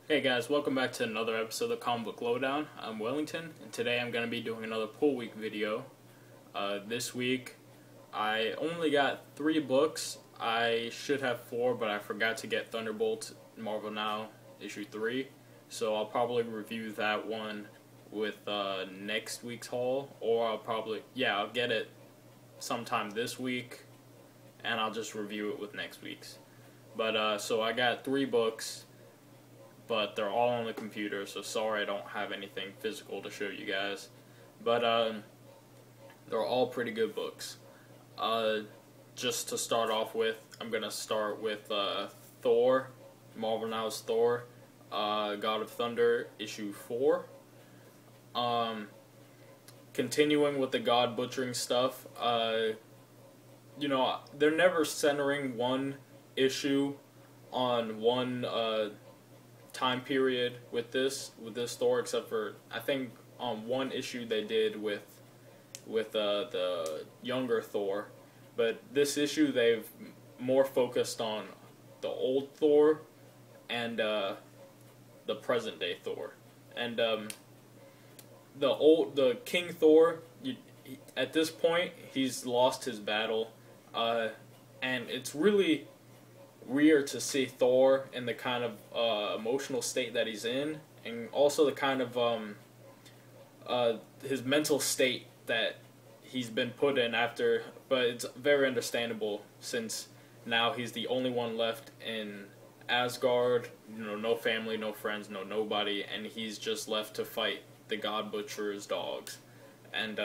Hey guys, welcome back to another episode of Comic Book Lowdown. I'm Wellington, and today I'm going to be doing another pull week video. This week, I only got 3 books. I should have 4, but I forgot to get Thunderbolt Marvel Now issue 3. So I'll probably review that one with next week's haul, or I'll get it sometime this week, and I'll just review it with next week's. But so I got 3 books, but they're all on the computer, so sorry I don't have anything physical to show you guys. But they're all pretty good books. Just to start off with, I'm going to start with Thor, Marvel Now's Thor, God of Thunder, issue 4. Continuing with the God butchering stuff, they're never centering one issue on one time period with this Thor, except for I think on one issue they did with the younger Thor, but this issue they've more focused on the old Thor and the present day Thor, and the King Thor. At this point, he's lost his battle, and it's really weird to see Thor in the kind of emotional state that he's in, and also the kind of his mental state that he's been put in after. But it's very understandable since now he's the only one left in Asgard. No family, no friends, no nobody, and he's just left to fight the God Butcher's dogs, and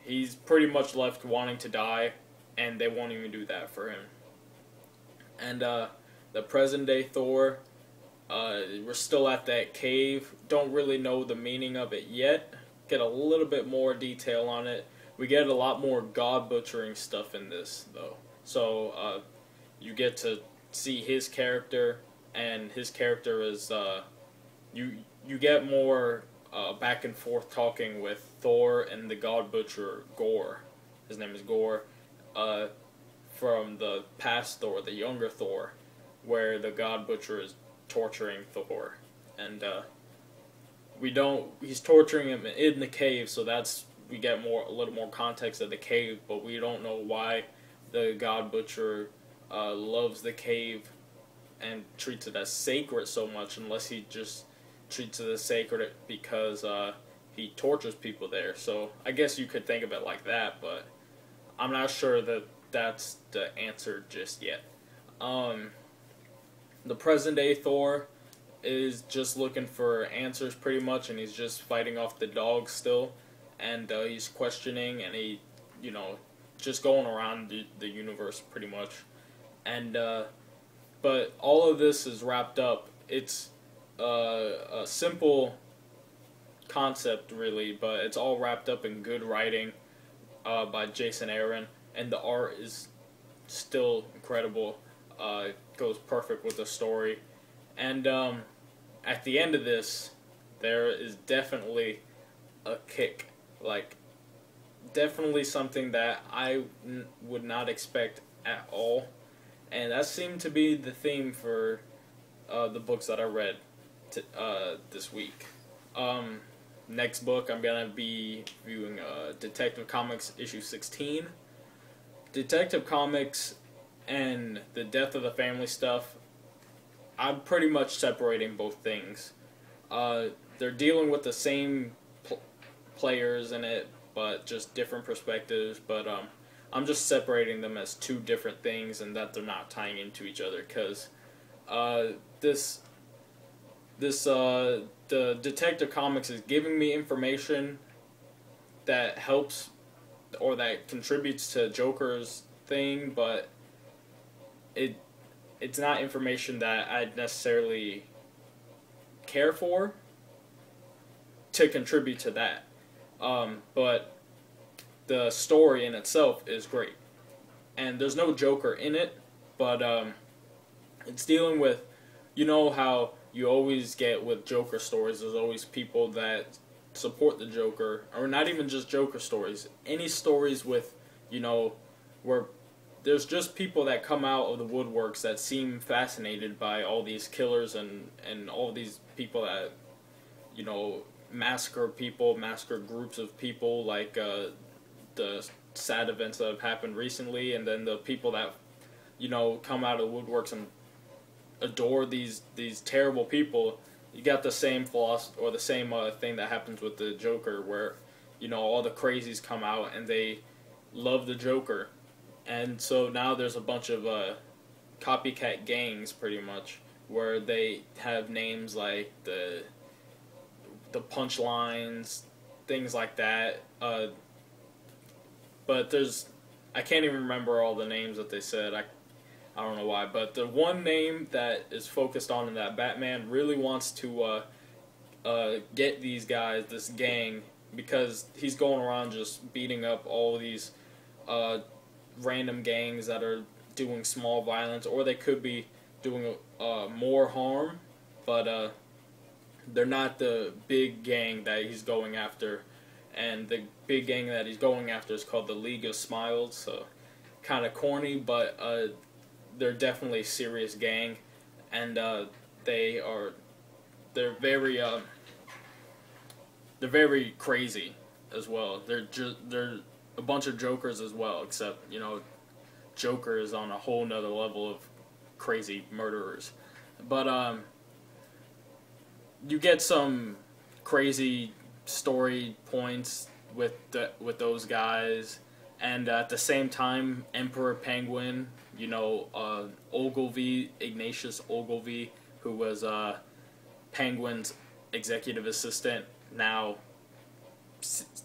he's pretty much left wanting to die, and they won't even do that for him. And the present day Thor, we're still at that cave. Don't really know the meaning of it yet. Get a little bit more detail on it. We get a lot more God butchering stuff in this though. So you get to see his character, and his character is you get more back and forth talking with Thor and the God Butcher Gore. His name is Gore. From the past Thor, the younger Thor, where the God Butcher is torturing Thor, and he's torturing him in the cave, so we get a little more context of the cave, but we don't know why the God Butcher loves the cave and treats it as sacred so much, unless he just treats it as sacred because he tortures people there. So I guess you could think of it like that, but I'm not sure that that's the answer just yet. The present day Thor is just looking for answers pretty much, and he's just fighting off the dogs still, and he's questioning, and he, just going around the universe pretty much. And but all of this is wrapped up. It's a simple concept really, but it's all wrapped up in good writing by Jason Aaron. And the art is still incredible. Goes perfect with the story. And at the end of this, there is definitely a kick. Like, definitely something that I would not expect at all. And that seemed to be the theme for the books that I read this week. Next book, I'm going to be reviewing Detective Comics issue 16. Detective Comics and the Death of the Family stuff, I'm pretty much separating both things. They're dealing with the same players in it, but just different perspectives. But I'm just separating them as 2 different things, and that they're not tying into each other. Because the Detective Comics is giving me information that helps or that contributes to Joker's thing, but it's not information that I'd necessarily care for to contribute to that. But the story in itself is great, and there's no Joker in it, but it's dealing with, how you always get with Joker stories, there's always people that support the Joker, or not even just Joker stories, any stories with, where there's just people that come out of the woodworks that seem fascinated by all these killers and all these people that, you know, massacre people, massacre groups of people, like the sad events that have happened recently, and then the people that, you know, come out of the woodworks and adore these terrible people. You got the same philosophy, or the same thing that happens with the Joker, where, you know, all the crazies come out and they love the Joker. And so now there's a bunch of copycat gangs, pretty much, where they have names like the punchlines, things like that. But I can't even remember all the names that they said. I don't know why, but the one name that is focused on in that Batman really wants to get these guys, this gang, because he's going around just beating up all these random gangs that are doing small violence, or they could be doing more harm, but they're not the big gang that he's going after. And the big gang that he's going after is called the League of Smiles, so kind of corny, but they're definitely a serious gang, and they're very crazy as well. They're a bunch of jokers as well, except, you know, Joker is on a whole nother level of crazy murderers. But you get some crazy story points with those guys, and at the same time, Emperor Penguin, you know, Ignatius Ogilvy, who was Penguin's executive assistant, now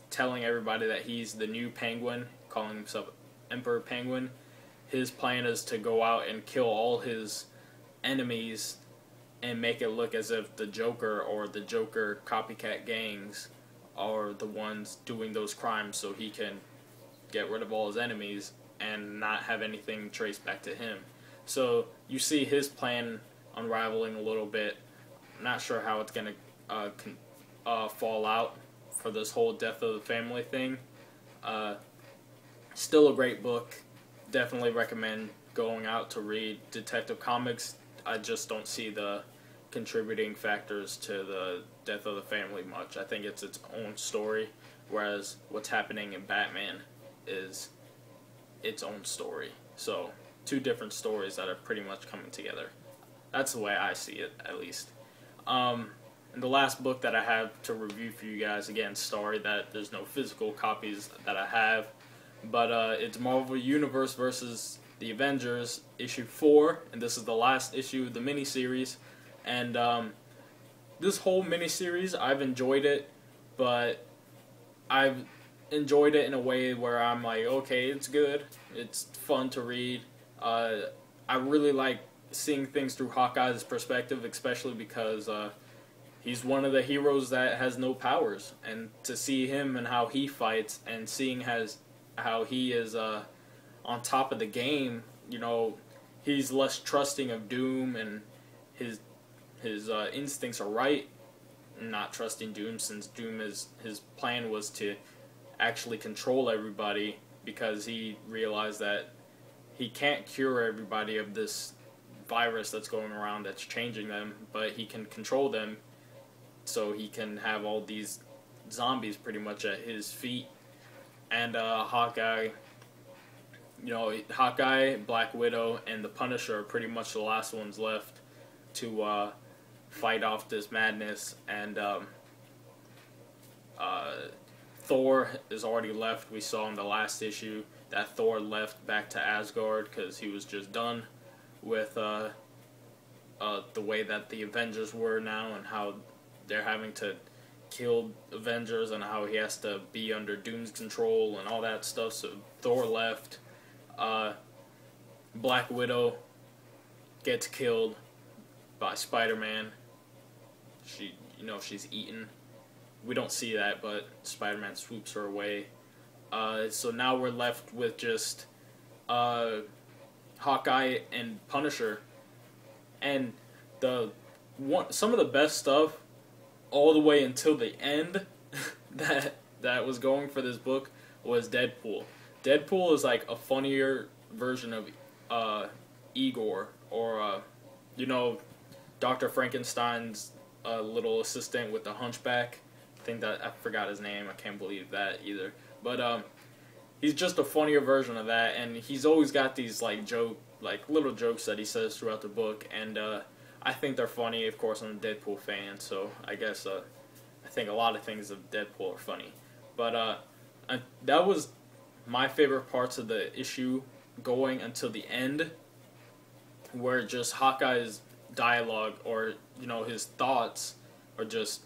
telling everybody that he's the new Penguin, calling himself Emperor Penguin. His plan is to go out and kill all his enemies and make it look as if the Joker or the Joker copycat gangs are the ones doing those crimes, so he can get rid of all his enemies and not have anything traced back to him. So you see his plan unraveling a little bit. Not sure how it's going to fall out for this whole death of the family thing. Still a great book. Definitely recommend going out to read Detective Comics. I just don't see the contributing factors to the death of the family much. I think it's its own story, whereas what's happening in Batman is its own story. So, two different stories that are pretty much coming together. That's the way I see it, at least. And the last book that I have to review for you guys, again, sorry that there's no physical copies that I have, but it's Marvel Universe versus the Avengers, issue 4, and this is the last issue of the miniseries. And this whole miniseries, I've enjoyed it, but I've enjoyed it in a way where I'm like, okay, it's good, it's fun to read. I really like seeing things through Hawkeye's perspective, especially because he's one of the heroes that has no powers, and to see him and how he fights, and seeing how he is on top of the game, you know, he's less trusting of Doom, and his instincts are right, not trusting Doom, since his plan was to actually control everybody, because he realized that he can't cure everybody of this virus that's going around that's changing them, but he can control them, so he can have all these zombies pretty much at his feet. And Hawkeye, Black Widow, and the Punisher are pretty much the last ones left to fight off this madness. And Thor is already left. We saw in the last issue that Thor left back to Asgard because he was just done with the way that the Avengers were now, and how they're having to kill Avengers, and how he has to be under Doom's control and all that stuff. So Thor left. Black Widow gets killed by Spider-Man. She's eaten. We don't see that, but Spider-Man swoops her away. So now we're left with just Hawkeye and Punisher. And some of the best stuff all the way until the end that was going for this book was Deadpool. Deadpool is like a funnier version of Igor, or you know, Dr. Frankenstein's little assistant with the hunchback. I think that I forgot his name. I can't believe that either. But he's just a funnier version of that, and he's always got these like little jokes that he says throughout the book, and I think they're funny. Of course, I'm a Deadpool fan, so I guess I think a lot of things of Deadpool are funny. But that was my favorite parts of the issue, going until the end, where just Hawkeye's dialogue, or you know, his thoughts are just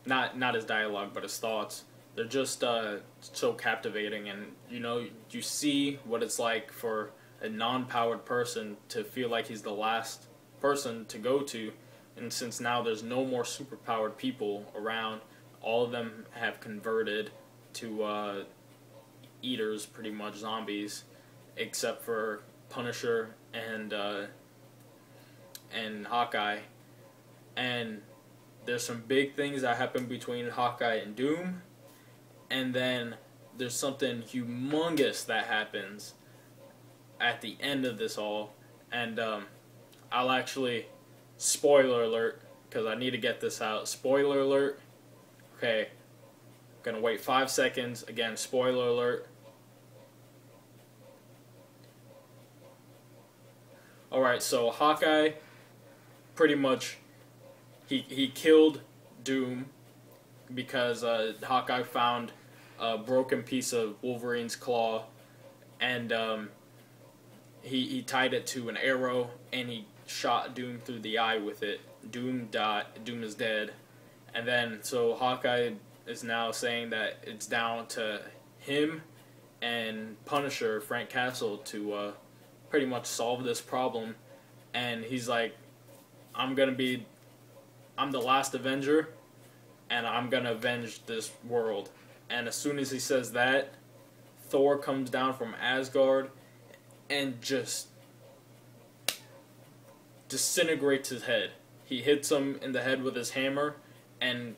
not his dialogue, but his thoughts. They're just so captivating, and you know, you see what it's like for a non-powered person to feel like he's the last person to go to, and since now there's no more superpowered people around, all of them have converted to eaters, pretty much zombies, except for Punisher and Hawkeye. And there's some big things that happen between Hawkeye and Doom, and then there's something humongous that happens at the end of this all, and I'll actually, spoiler alert, because I need to get this out, spoiler alert, okay, gonna wait 5 seconds, again, spoiler alert. Alright, so Hawkeye, pretty much, he killed Doom, because Hawkeye found a broken piece of Wolverine's claw, and he tied it to an arrow, and he shot Doom through the eye with it. Doom died. Doom is dead. And then, so Hawkeye is now saying that it's down to him and Punisher, Frank Castle, to pretty much solve this problem. And he's like, I'm the last Avenger, and I'm gonna avenge this world. And as soon as he says that, Thor comes down from Asgard and just disintegrates his head. He hits him in the head with his hammer, and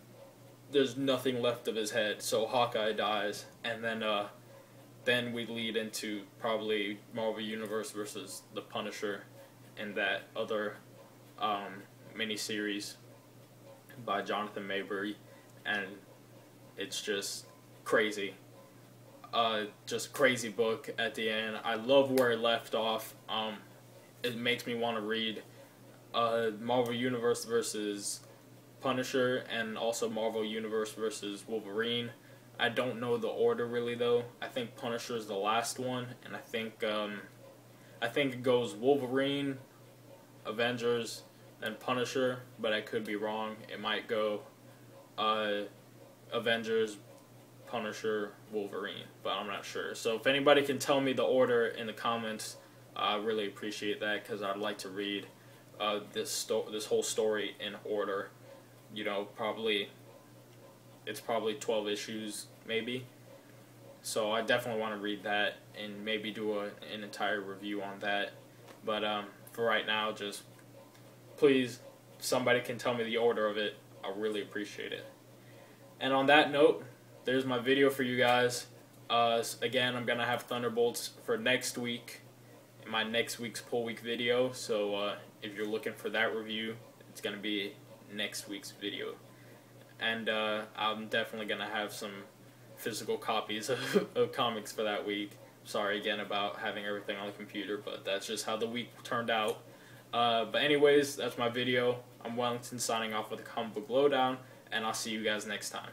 there's nothing left of his head. So Hawkeye dies, and then we lead into probably Marvel Universe versus the Punisher and that other miniseries by Jonathan Maberry, and it's just crazy. Just crazy book at the end. I love where it left off. It makes me want to read Marvel Universe versus Punisher, and also Marvel Universe versus Wolverine. I don't know the order really though. I think Punisher is the last one, and I think it goes Wolverine, Avengers, then Punisher, but I could be wrong. It might go Avengers, Punisher, Wolverine, but I'm not sure. So if anybody can tell me the order in the comments, I really appreciate that, because I'd like to read this whole story in order. You know, it's probably 12 issues, maybe. So I definitely want to read that and maybe do an entire review on that. But for right now, just please, if somebody can tell me the order of it, I really appreciate it. And on that note, there's my video for you guys. Again, I'm going to have Thunderbolts for next week, in my next week's pull week video. So if you're looking for that review, it's going to be next week's video. And I'm definitely going to have some physical copies of comics for that week. Sorry again about having everything on the computer, but that's just how the week turned out. But anyways, that's my video. I'm Wellington signing off with a comic book lowdown, and I'll see you guys next time.